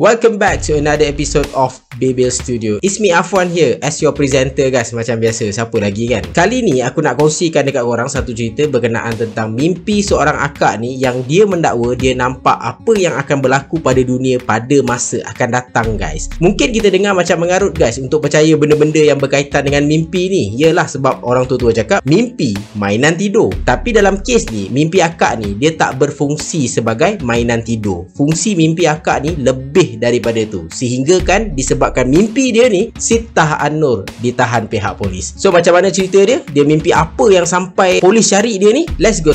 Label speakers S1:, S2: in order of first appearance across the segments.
S1: Welcome back to another episode of Babel Studio. It's me Afwan here as your presenter guys. Macam biasa, siapa lagi kan? Kali ni aku nak kongsikan dekat korang satu cerita berkenaan tentang mimpi seorang akak ni yang dia mendakwa dia nampak apa yang akan berlaku pada dunia pada masa akan datang guys. Mungkin kita dengar macam mengarut guys untuk percaya benda-benda yang berkaitan dengan mimpi ni. Yalah sebab orang tua-tua cakap mimpi mainan tidur. Tapi dalam kes ni, mimpi akak ni dia tak berfungsi sebagai mainan tidur. Fungsi mimpi akak ni lebih daripada tu, sehingga kan disebabkan mimpi dia ni, Sittah An-Nur ditahan pihak polis. So macam mana cerita dia? Dia mimpi apa yang sampai polis cari dia ni? Let's go.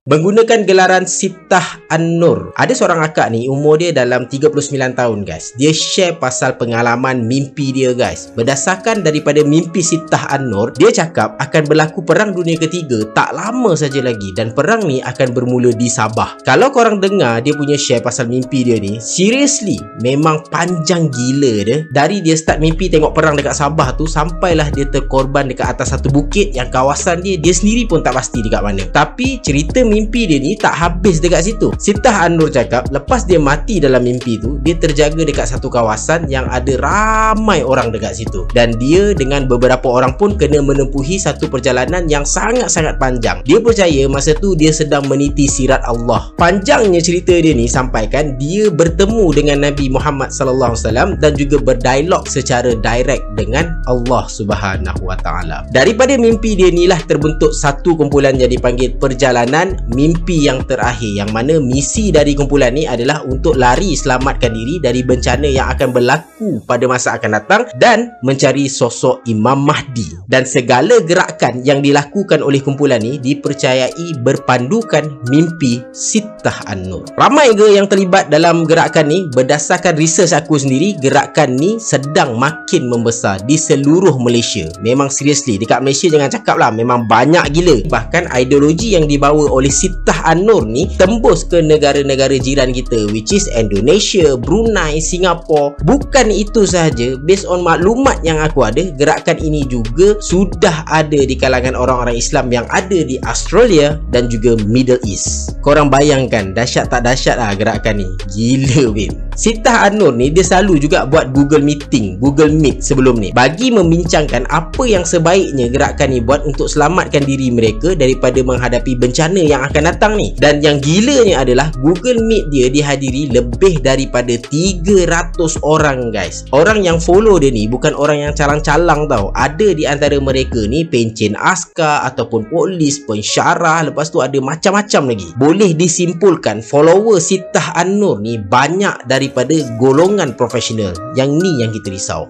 S1: Menggunakan gelaran Sittah An-Nur, ada seorang akak ni, umur dia dalam 39 tahun guys. Dia share pasal pengalaman mimpi dia guys. Berdasarkan daripada mimpi Sittah An-Nur, dia cakap akan berlaku perang dunia ketiga tak lama saja lagi, dan perang ni akan bermula di Sabah. Kalau korang dengar dia punya share pasal mimpi dia ni, seriously memang panjang gila dia. Dari dia start mimpi tengok perang dekat Sabah tu, sampailah dia terkorban dekat atas satu bukit yang kawasan dia sendiri pun tak pasti dekat mana. Tapi cerita mimpi dia ni tak habis dekat situ. Sittah An-Nur cakap lepas dia mati dalam mimpi tu, dia terjaga dekat satu kawasan yang ada ramai orang dekat situ, dan dia dengan beberapa orang pun kena menempuhi satu perjalanan yang sangat-sangat panjang. Dia percaya masa tu dia sedang meniti sirat Allah. Panjangnya cerita dia ni sampaikan dia bertemu dengan Nabi Muhammad sallallahu alaihi wasallam dan juga berdialog secara direct dengan Allah Subhanahu wa taala. Daripada mimpi dia ni lah terbentuk satu kumpulan yang dipanggil Perjalanan Mimpi Yang Terakhir, yang mana misi dari kumpulan ni adalah untuk lari selamatkan diri dari bencana yang akan berlaku pada masa akan datang dan mencari sosok Imam Mahdi. Dan segala gerakan yang dilakukan oleh kumpulan ni dipercayai berpandukan mimpi Sittah An-Nur. Ramai ke yang terlibat dalam gerakan ni? Berdasarkan research aku sendiri, gerakan ni sedang makin membesar di seluruh Malaysia. Memang seriously, dekat Malaysia jangan cakap lah, memang banyak gila. Bahkan ideologi yang dibawa oleh Sittah An-Nur ni tembus ke negara-negara jiran kita, which is Indonesia, Brunei, Singapura. Bukan itu sahaja, based on maklumat yang aku ada, gerakan ini juga sudah ada di kalangan orang-orang Islam yang ada di Australia dan juga Middle East. Korang bayangkan dahsyat tak dahsyat lah gerakan ni. Gila weh. Sittah An-Nur ni dia selalu juga buat Google Meeting, Google Meet sebelum ni, bagi membincangkan apa yang sebaiknya gerakan ni buat untuk selamatkan diri mereka daripada menghadapi bencana yang akan datang ni. Dan yang gilanya adalah Google Meet dia dihadiri lebih daripada 300 orang guys. Orang yang follow dia ni bukan orang yang calang-calang tau. Ada di antara mereka ni pencen askar ataupun polis, pensyarah, lepas tu ada macam-macam lagi. Boleh disimpulkan follower Sittah An-Nur ni banyak daripada golongan profesional. Yang ni yang kita risau.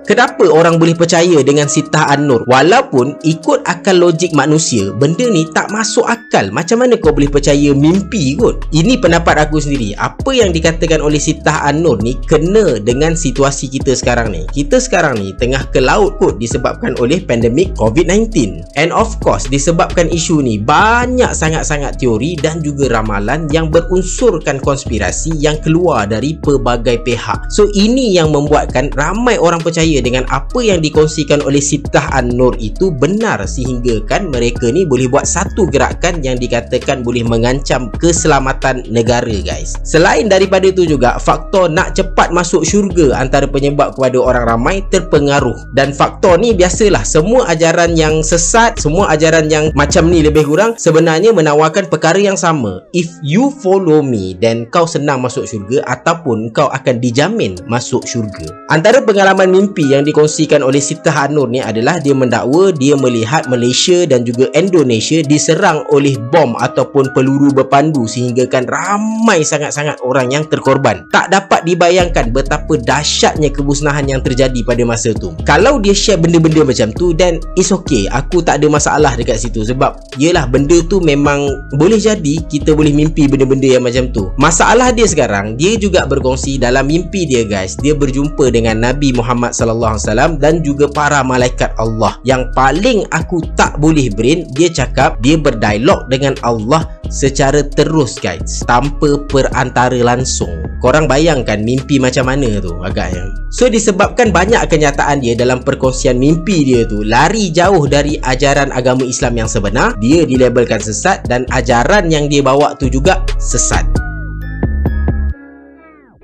S1: Kenapa orang boleh percaya dengan Sittah An-Nur? Walaupun ikut akal logik manusia, benda ni tak masuk akal. Macam mana kau boleh percaya mimpi kot? Ini pendapat aku sendiri. Apa yang dikatakan oleh Sittah An-Nur ni kena dengan situasi kita sekarang ni. Kita sekarang ni tengah ke laut kot disebabkan oleh pandemik COVID-19. And of course, disebabkan isu ni, banyak sangat-sangat teori dan juga ramalan yang berunsurkan konspirasi yang keluar dari pelbagai pihak. So ini yang membuatkan ramai orang percaya dengan apa yang dikongsikan oleh Sittah An-Nur itu benar, sehingga kan mereka ni boleh buat satu gerakan yang dikatakan boleh mengancam keselamatan negara guys. Selain daripada itu juga, faktor nak cepat masuk syurga antara penyebab kepada orang ramai terpengaruh. Dan faktor ni biasalah, semua ajaran yang sesat, semua ajaran yang macam ni lebih kurang sebenarnya menawarkan perkara yang sama. If you follow me, then kau senang masuk syurga ataupun kau akan dijamin masuk syurga. Antara pengalaman mimpi yang dikongsikan oleh Sittah An-Nur ni adalah dia mendakwa dia melihat Malaysia dan juga Indonesia diserang oleh bom ataupun peluru berpandu, sehingga kan ramai sangat-sangat orang yang terkorban. Tak dapat dibayangkan betapa dahsyatnya kemusnahan yang terjadi pada masa tu. Kalau dia share benda-benda macam tu, then it's okay, aku tak ada masalah dekat situ. Sebab yelah, benda tu memang boleh jadi, kita boleh mimpi benda-benda yang macam tu. Masalah dia sekarang, dia juga berkongsi dalam mimpi dia guys, dia berjumpa dengan Nabi Muhammad sallallahu alaihi wasallam dan juga para malaikat Allah. Yang paling aku tak boleh brain, dia cakap dia berdialog dengan Allah secara terus guys, tanpa perantara langsung. Korang bayangkan mimpi macam mana tu agaknya. So disebabkan banyak kenyataan dia dalam perkongsian mimpi dia tu lari jauh dari ajaran agama Islam yang sebenar, dia dilabelkan sesat dan ajaran yang dia bawa tu juga sesat.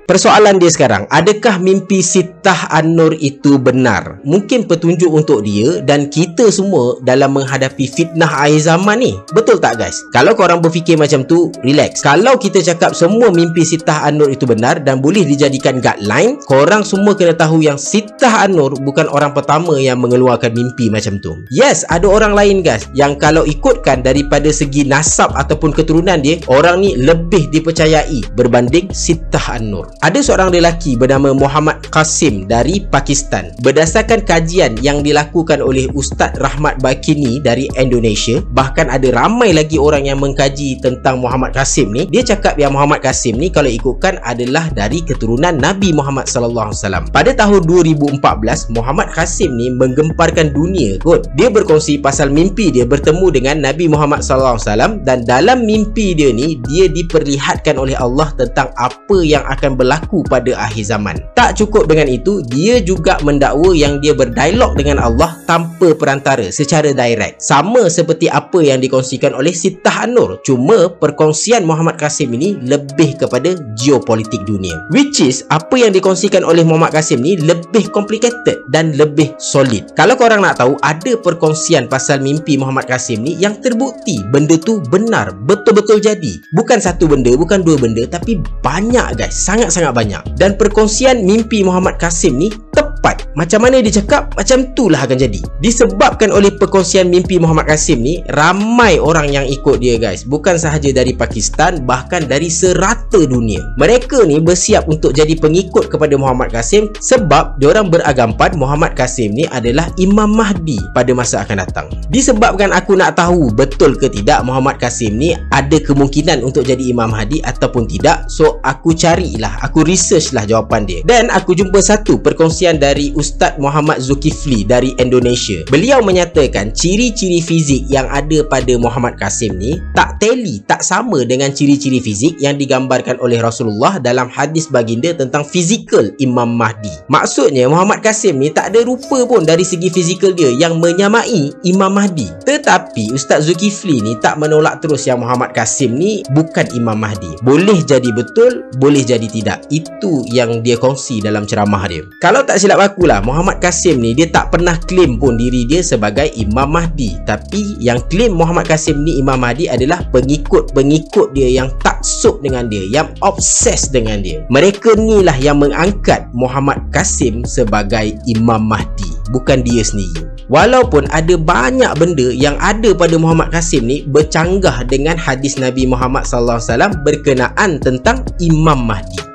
S1: Persoalan dia sekarang, adakah mimpi Sittah An-Nur itu benar? Mungkin petunjuk untuk dia dan kita semua dalam menghadapi fitnah akhir zaman ni. Betul tak guys? Kalau korang berfikir macam tu, relax. Kalau kita cakap semua mimpi Sittah An-Nur itu benar dan boleh dijadikan guideline, korang semua kena tahu yang Sittah An-Nur bukan orang pertama yang mengeluarkan mimpi macam tu. Yes, ada orang lain guys yang kalau ikutkan daripada segi nasab ataupun keturunan dia, orang ni lebih dipercayai berbanding Sittah An-Nur. Ada seorang lelaki bernama Muhammad Qasim dari Pakistan. Berdasarkan kajian yang dilakukan oleh Ustaz Rahmat Bakini dari Indonesia, bahkan ada ramai lagi orang yang mengkaji tentang Muhammad Qasim ni, dia cakap yang Muhammad Qasim ni kalau ikutkan adalah dari keturunan Nabi Muhammad SAW. Pada tahun 2014, Muhammad Qasim ni menggemparkan dunia kot. Dia berkongsi pasal mimpi dia bertemu dengan Nabi Muhammad SAW dan dalam mimpi dia ni, dia diperlihatkan oleh Allah tentang apa yang akan berlaku pada akhir zaman. Tak cukup dengan itu, dia juga mendakwa yang dia berdialog dengan Allah tanpa perantara, secara direct. Sama seperti apa yang dikongsikan oleh Sittah An-Nur. Cuma perkongsian Muhammad Qasim ini lebih kepada geopolitik dunia. Which is, apa yang dikongsikan oleh Muhammad Qasim ni lebih complicated dan lebih solid. Kalau korang nak tahu, ada perkongsian pasal mimpi Muhammad Qasim ni yang terbukti benda tu benar, betul-betul jadi. Bukan satu benda, bukan dua benda, tapi banyak guys, sangat-sangat banyak. Dan perkongsian mimpi Muhammad Qasim ni tepat. Macam mana dia cakap, macam itulah akan jadi. Disebabkan oleh perkongsian mimpi Muhammad Qasim ni, ramai orang yang ikut dia guys. Bukan sahaja dari Pakistan, bahkan dari serata dunia. Mereka ni bersiap untuk jadi pengikut kepada Muhammad Qasim sebab diorang beragapan Muhammad Qasim ni adalah Imam Mahdi pada masa akan datang. Disebabkan aku nak tahu betul ke tidak Muhammad Qasim ni ada kemungkinan untuk jadi Imam Mahdi ataupun tidak, so aku carilah, aku research lah jawapan dia. Dan aku jumpa satu perkongsian dari Ustaz Muhammad Zulkifli dari Indonesia. Beliau menyatakan ciri-ciri fizik yang ada pada Muhammad Qasim ni tak tally, tak sama dengan ciri-ciri fizik yang digambarkan oleh Rasulullah dalam hadis baginda tentang fizikal Imam Mahdi. Maksudnya Muhammad Qasim ni tak ada rupa pun dari segi fizikal dia yang menyamai Imam Mahdi. Tetapi Ustaz Zulkifli ni tak menolak terus yang Muhammad Qasim ni bukan Imam Mahdi. Boleh jadi betul, boleh jadi tidak. Itu yang dia kongsi dalam ceramah dia. Kalau tak silap aku lah, Muhammad Qasim ni dia tak pernah claim pun diri dia sebagai Imam Mahdi. Tapi yang claim Muhammad Qasim ni Imam Mahdi adalah pengikut-pengikut dia yang taksub dengan dia, yang obses dengan dia. Mereka ni lah yang mengangkat Muhammad Qasim sebagai Imam Mahdi, bukan dia sendiri. Walaupun ada banyak benda yang ada pada Muhammad Qasim ni bercanggah dengan hadis Nabi Muhammad SAW berkenaan tentang Imam Mahdi.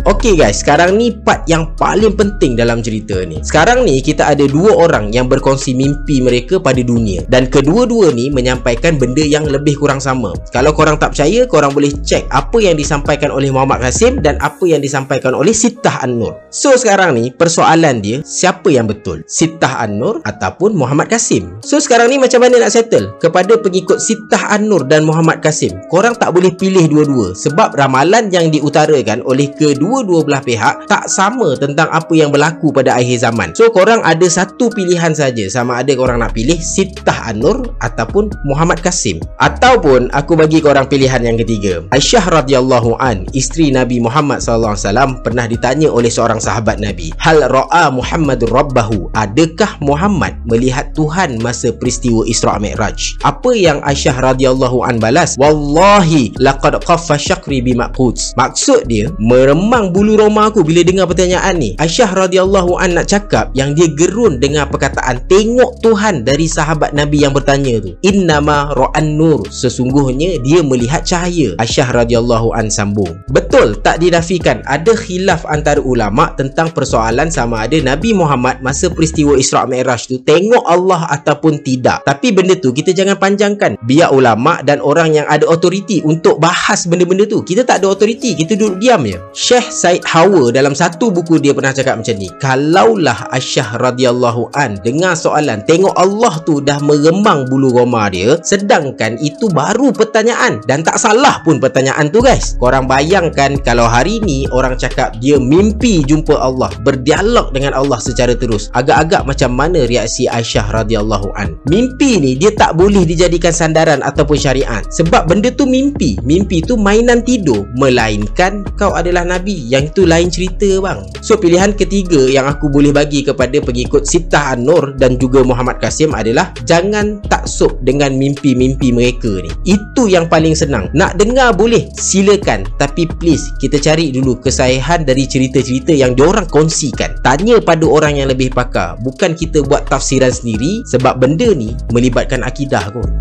S1: Okey guys, sekarang ni part yang paling penting dalam cerita ni. Sekarang ni kita ada dua orang yang berkongsi mimpi mereka pada dunia, dan kedua-dua ni menyampaikan benda yang lebih kurang sama. Kalau korang tak percaya, korang boleh cek apa yang disampaikan oleh Muhammad Qasim dan apa yang disampaikan oleh Sittah An-Nur. So sekarang ni persoalan dia, siapa yang betul? Sittah An-Nur ataupun Muhammad Qasim? So sekarang ni macam mana nak settle? Kepada pengikut Sittah An-Nur dan Muhammad Qasim, korang tak boleh pilih dua-dua sebab ramalan yang diutarakan oleh kedua belah pihak tak sama tentang apa yang berlaku pada akhir zaman. So korang ada satu pilihan saja, sama ada korang nak pilih Sittah An-Nur ataupun Muhammad Qasim. Ataupun aku bagi korang pilihan yang ketiga. Aisyah radhiyallahu an, isteri Nabi Muhammad SAW, pernah ditanya oleh seorang sahabat Nabi, hal ra'a Muhammadur rabbahu, adakah Muhammad melihat Tuhan masa peristiwa Isra' Mi'raj? Apa yang Aisyah radhiyallahu an balas? Wallahi laqad qaffa syakri bimaquds. Maksud dia, meremang bulu roma aku bila dengar pertanyaan ni. Aisyah radhiyallahu an nak cakap yang dia gerun dengar perkataan tengok Tuhan dari sahabat Nabi yang bertanya tu. Innama ra'an nur, sesungguhnya dia melihat cahaya. Aisyah radhiyallahu an sambung, betul tak dinafikan ada khilaf antara ulama tentang persoalan sama ada Nabi Muhammad masa peristiwa Isra' Mi'raj tu tengok Allah ataupun tidak. Tapi benda tu kita jangan panjangkan, biar ulama dan orang yang ada otoriti untuk bahas benda-benda tu. Kita tak ada otoriti, kita duduk diam je. Syekh Said Hawa dalam satu buku dia pernah cakap macam ni, kalaulah Aisyah radhiyallahu an dengar soalan, tengok Allah tu dah meremang bulu roma dia, sedangkan itu baru pertanyaan dan tak salah pun pertanyaan tu guys. Korang bayangkan kalau hari ni orang cakap dia mimpi jumpa Allah, berdialog dengan Allah secara terus, agak-agak macam mana reaksi Aisyah radhiyallahu an. Mimpi ni dia tak boleh dijadikan sandaran ataupun syariat, sebab benda tu mimpi. Mimpi tu mainan tidur, melainkan kau adalah Nabi, yang itu lain cerita bang. So pilihan ketiga yang aku boleh bagi kepada pengikut Sittah An-Nur dan juga Muhammad Kasim adalah jangan taksub dengan mimpi-mimpi mereka ni. Itu yang paling senang. Nak dengar boleh, silakan, tapi please kita cari dulu kesahihan dari cerita-cerita yang diorang kongsikan. Tanya pada orang yang lebih pakar, bukan kita buat tafsiran sendiri, sebab benda ni melibatkan akidah kot.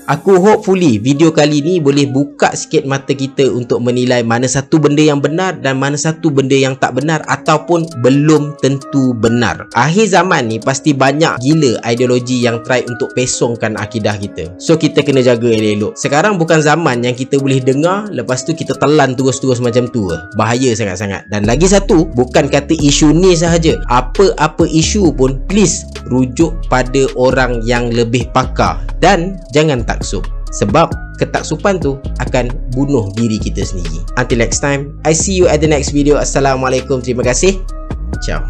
S1: Aku hopefully video kali ni boleh buka sikit mata kita untuk menilai mana satu benda yang benar dan mana satu benda yang tak benar ataupun belum tentu benar. Akhir zaman ni pasti banyak gila ideologi yang try untuk pesongkan akidah kita. So kita kena jaga elok-elok. Sekarang bukan zaman yang kita boleh dengar lepas tu kita telan terus-terus macam tu. Bahaya sangat-sangat. Dan lagi satu, bukan kata isu ni sahaja, apa-apa isu pun please rujuk pada orang yang lebih pakar dan jangan taksub, sebab ketaksupan tu akan bunuh diri kita sendiri. Until next time, I see you at the next video. Assalamualaikum, terima kasih, ciao.